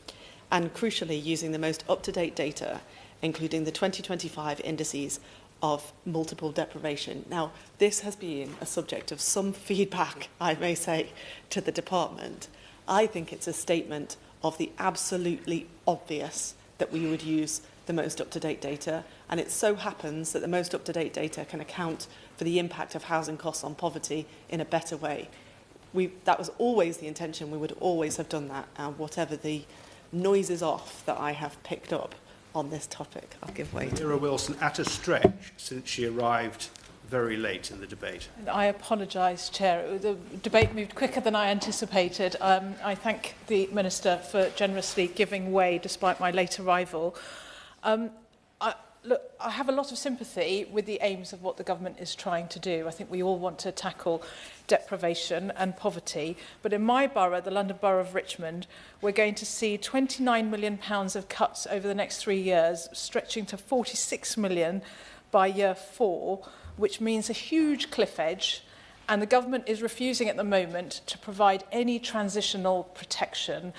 and crucially using the most up-to-date data, including the 2025 indices of multiple deprivation. Now, this has been a subject of some feedback, I may say, to the department. I think it's a statement of the absolutely obvious that we would use the most up-to-date data, and it so happens that the most up-to-date data can account for the impact of housing costs on poverty in a better way. That was always the intention. We would always have done that, whatever the noise is off that I have picked up on this topic. I'll give way to Vera Wilson, at a stretch, since she arrived very late in the debate. I apologise, Chair. The debate moved quicker than I anticipated. I thank the Minister for generously giving way despite my late arrival. Look, I have a lot of sympathy with the aims of what the government is trying to do. I think we all want to tackle deprivation and poverty. But in my borough, the London Borough of Richmond, we're going to see £29 million of cuts over the next 3 years, stretching to £46 million by year 4, which means a huge cliff edge. And the government is refusing at the moment to provide any transitional protection.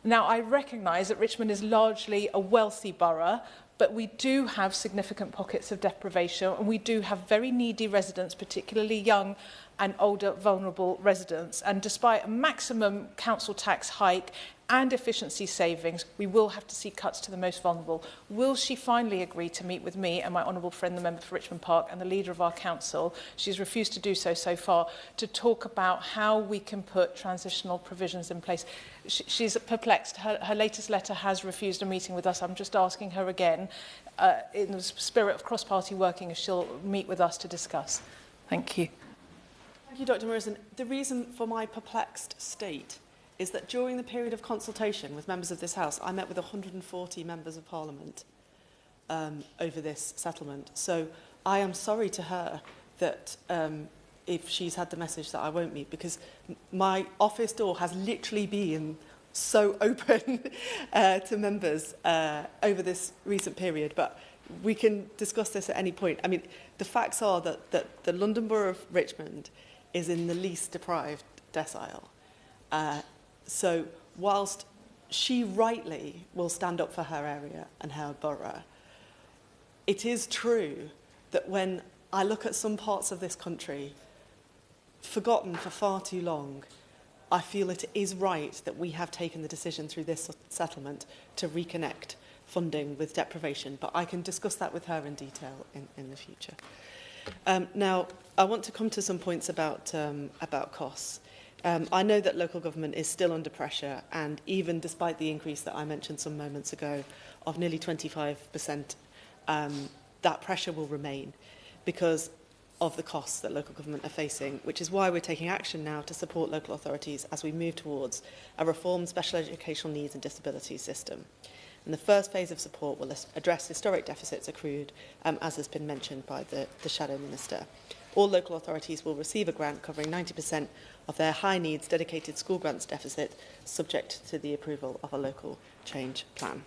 Now, I recognise that Richmond is largely a wealthy borough, but we do have significant pockets of deprivation, and we do have very needy residents, particularly young and older vulnerable residents. And despite a maximum council tax hike and efficiency savings, we will have to see cuts to the most vulnerable. Will she finally agree to meet with me and my honourable friend, the member for Richmond Park, and the leader of our council? She's refused to do so far, to talk about how we can put transitional provisions in place. She's perplexed. Her latest letter has refused a meeting with us. I'm just asking her again, in the spirit of cross-party working, if she'll meet with us to discuss. Thank you. Thank you, Dr. Morrison. The reason for my perplexed state is that during the period of consultation with members of this House, I met with 140 members of Parliament over this settlement. So I am sorry to her that if she's had the message that I won't meet, because my office door has literally been so open to members over this recent period. But we can discuss this at any point. I mean, the facts are that the London Borough of Richmond is in the least deprived decile. So whilst she rightly will stand up for her area and her borough, it is true that when I look at some parts of this country, forgotten for far too long, I feel it is right that we have taken the decision through this settlement to reconnect funding with deprivation. But I can discuss that with her in detail in the future. Now, I want to come to some points about costs. I know that local government is still under pressure, and even despite the increase that I mentioned some moments ago of nearly 25%, that pressure will remain because of the costs that local government are facing, which is why we're taking action now to support local authorities as we move towards a reformed special educational needs and disabilities system. And the first phase of support will address historic deficits accrued, as has been mentioned by the Shadow Minister. All local authorities will receive a grant covering 90% of their high needs dedicated school grants deficit, subject to the approval of a local change plan.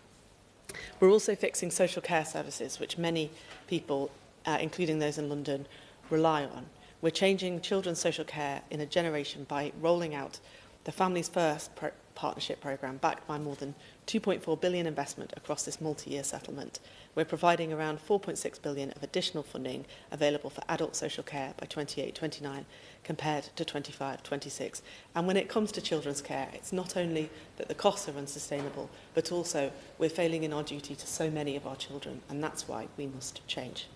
We're also fixing social care services, which many people, including those in London, rely on. We're changing children's social care in a generation by rolling out the Families First partnership programme, backed by more than 2.4 billion investment across this multi-year settlement. We're providing around 4.6 billion of additional funding available for adult social care by 28-29 compared to 25-26. And when it comes to children's care, it's not only that the costs are unsustainable, but also we're failing in our duty to so many of our children, and that's why we must change.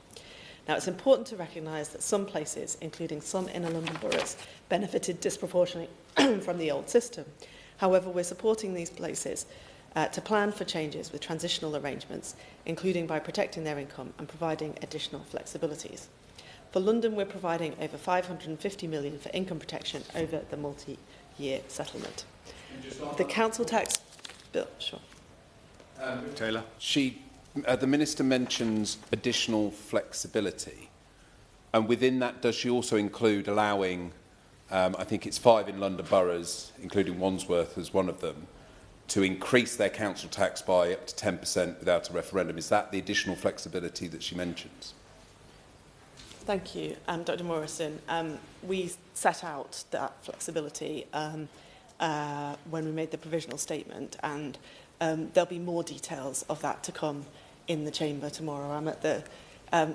Now, it's important to recognise that some places, including some inner London boroughs, benefited disproportionately from the old system. However, we're supporting these places to plan for changes with transitional arrangements, including by protecting their income and providing additional flexibilities. For London, we're providing over 550 million for income protection over the multi-year settlement. The council tax bill, sure. Taylor. The Minister mentions additional flexibility. And within that, does she also include allowing, I think it's 5 in London boroughs, including Wandsworth as one of them, to increase their council tax by up to 10% without a referendum? Is that the additional flexibility that she mentions? Thank you, Dr Morrison. We set out that flexibility when we made the provisional statement, and there'll be more details of that to come in the chamber tomorrow. I'm at the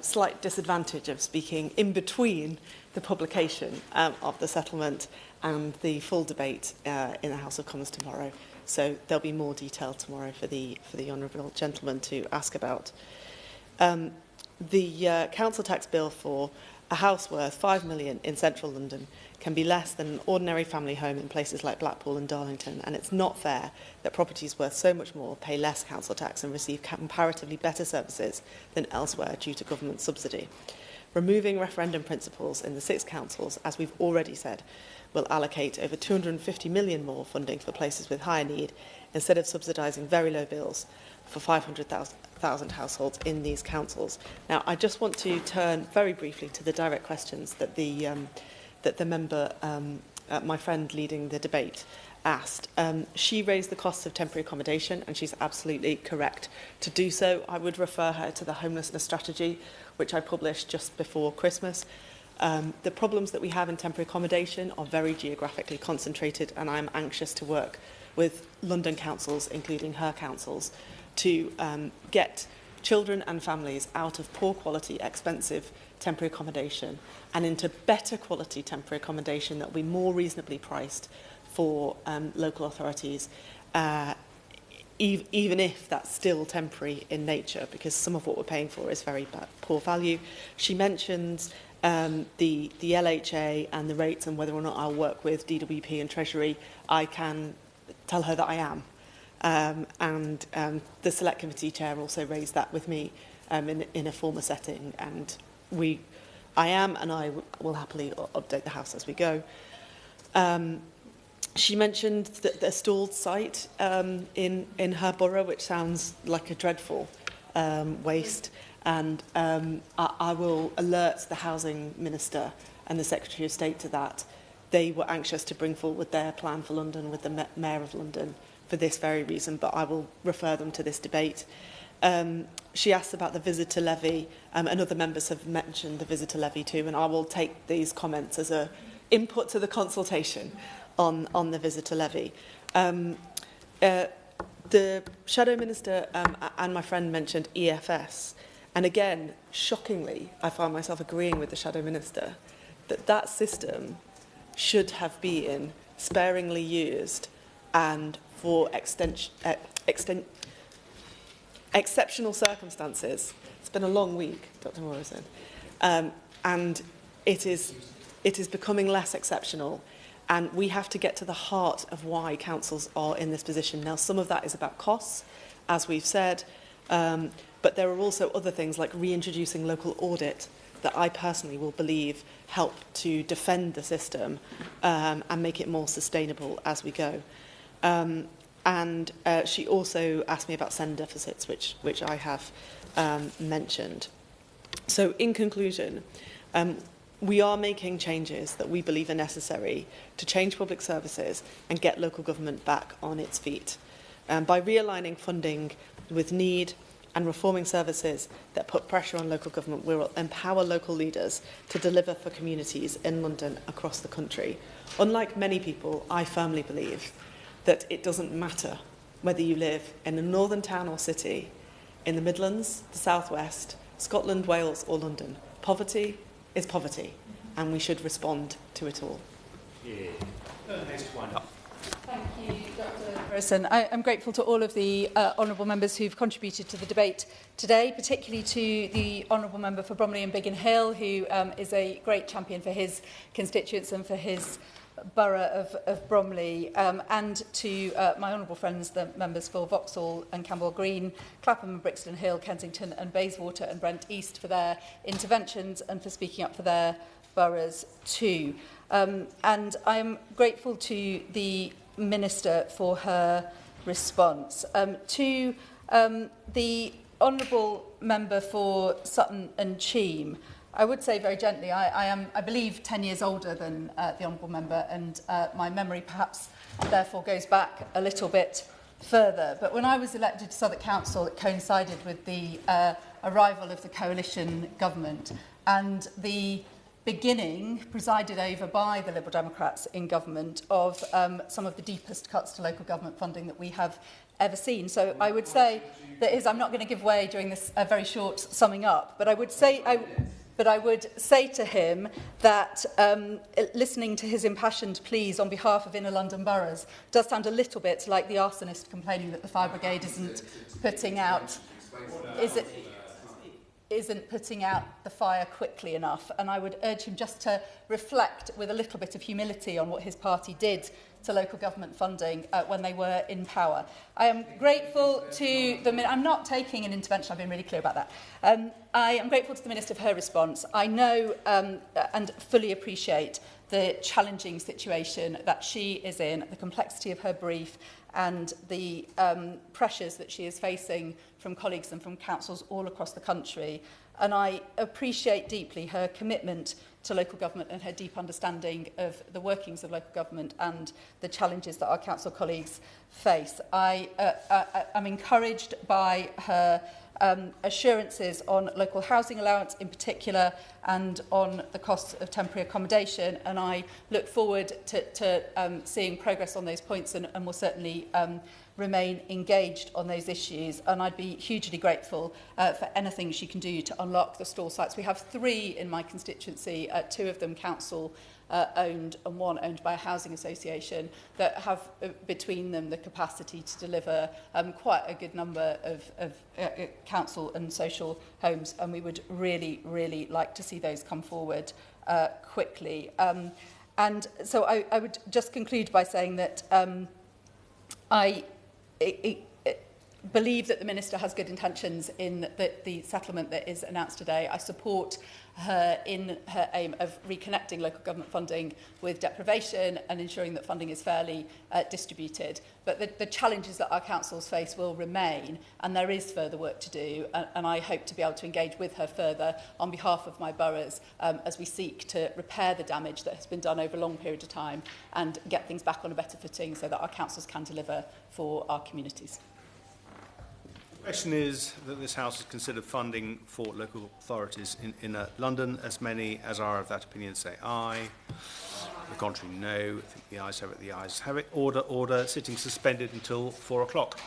slight disadvantage of speaking in between the publication of the settlement and the full debate in the House of Commons tomorrow. So there'll be more detail tomorrow for the honourable gentleman to ask about. The council tax bill for a house worth 5 million in central London can be less than an ordinary family home in places like Blackpool and Darlington, and it's not fair that properties worth so much more pay less council tax and receive comparatively better services than elsewhere due to government subsidy. Removing referendum principles in the 6 councils, as we've already said, will allocate over 250 million more funding for places with higher need, instead of subsidising very low bills for 500,000 households in these councils. Now, I just want to turn very briefly to the direct questions that the member, my friend leading the debate, asked. She raised the costs of temporary accommodation, and she's absolutely correct to do so. I would refer her to the homelessness strategy, which I published just before Christmas. The problems that we have in temporary accommodation are very geographically concentrated, and I'm anxious to work with London councils, including her councils, to get children and families out of poor quality, expensive temporary accommodation and into better quality temporary accommodation that will be more reasonably priced for local authorities, even if that's still temporary in nature, because some of what we're paying for is very poor value. She mentions the LHA and the rates and whether or not I'll work with DWP and Treasury. I can tell her that I am. And the Select Committee Chair also raised that with me in a former setting, and I am, and I will happily update the House as we go. She mentioned the stalled site in her borough, which sounds like a dreadful waste, and I will alert the Housing Minister and the Secretary of State to that. They were anxious to bring forward their plan for London with the Mayor of London for this very reason, but I will refer them to this debate. She asked about the visitor levy, and other members have mentioned the visitor levy too, and I will take these comments as an input to the consultation on the visitor levy. The Shadow Minister and my friend mentioned EFS, and again, shockingly, I find myself agreeing with the Shadow Minister that system should have been sparingly used and for exceptional circumstances. It's been a long week, Dr Morrison, and it is becoming less exceptional, and we have to get to the heart of why councils are in this position. Now, some of that is about costs, as we've said, but there are also other things like reintroducing local audit that I personally will believe help to defend the system and make it more sustainable as we go. And she also asked me about send deficits, which I have mentioned. So in conclusion, we are making changes that we believe are necessary to change public services and get local government back on its feet. By realigning funding with need, and reforming services that put pressure on local government will empower local leaders to deliver for communities in London across the country. Unlike many people, I firmly believe that it doesn't matter whether you live in a northern town or city, in the Midlands, the South West, Scotland, Wales or London. Poverty is poverty, and we should respond to it all. Yeah. Wind up. Thank you, Dr. Morrison. I'm grateful to all of the honourable members who've contributed to the debate today, particularly to the honourable member for Bromley and Biggin Hill, who is a great champion for his constituents and for his borough of Bromley, and to my honourable friends, the members for Vauxhall and Camberwell Green, Clapham and Brixton Hill, Kensington and Bayswater and Brent East for their interventions and for speaking up for their boroughs too. And I'm grateful to the Minister for her response. To the honourable member for Sutton and Cheam, I would say very gently, I am, I believe, 10 years older than the honourable member, and my memory perhaps therefore goes back a little bit further. But when I was elected to Southwark Council, it coincided with the arrival of the coalition government and the beginning, presided over by the Liberal Democrats in government, of some of the deepest cuts to local government funding that we have ever seen. So I would say that I'm not going to give way during this very short summing up, but I would say to him that listening to his impassioned pleas on behalf of inner London boroughs does sound a little bit like the arsonist complaining that the fire brigade isn't putting out the fire quickly enough. And I would urge him just to reflect with a little bit of humility on what his party did to local government funding when they were in power. I am grateful to the... I'm not taking an intervention, I've been really clear about that. I am grateful to the Minister for her response. I know and fully appreciate the challenging situation that she is in, the complexity of her brief and the pressures that she is facing from colleagues and from councils all across the country. And I appreciate deeply her commitment to local government and her deep understanding of the workings of local government and the challenges that our council colleagues face. I am encouraged by her assurances on local housing allowance in particular and on the costs of temporary accommodation, and I look forward to seeing progress on those points and will certainly remain engaged on those issues, and I'd be hugely grateful for anything she can do to unlock the stall sites. We have 3 in my constituency, 2 of them council owned and 1 owned by a housing association, that have between them the capacity to deliver quite a good number of council and social homes, and we would really, really like to see those come forward quickly. And so I would just conclude by saying that I believe that the Minister has good intentions in the settlement that is announced today. I support her in her aim of reconnecting local government funding with deprivation and ensuring that funding is fairly distributed. But the challenges that our councils face will remain, and there is further work to do, and I hope to be able to engage with her further on behalf of my boroughs as we seek to repair the damage that has been done over a long period of time and get things back on a better footing so that our councils can deliver for our communities. The question is that this House has considered funding for local authorities in London. As many as are of that opinion say aye. The contrary, no. I think the ayes have it. The ayes have it. Order. Sitting suspended until 4 o'clock.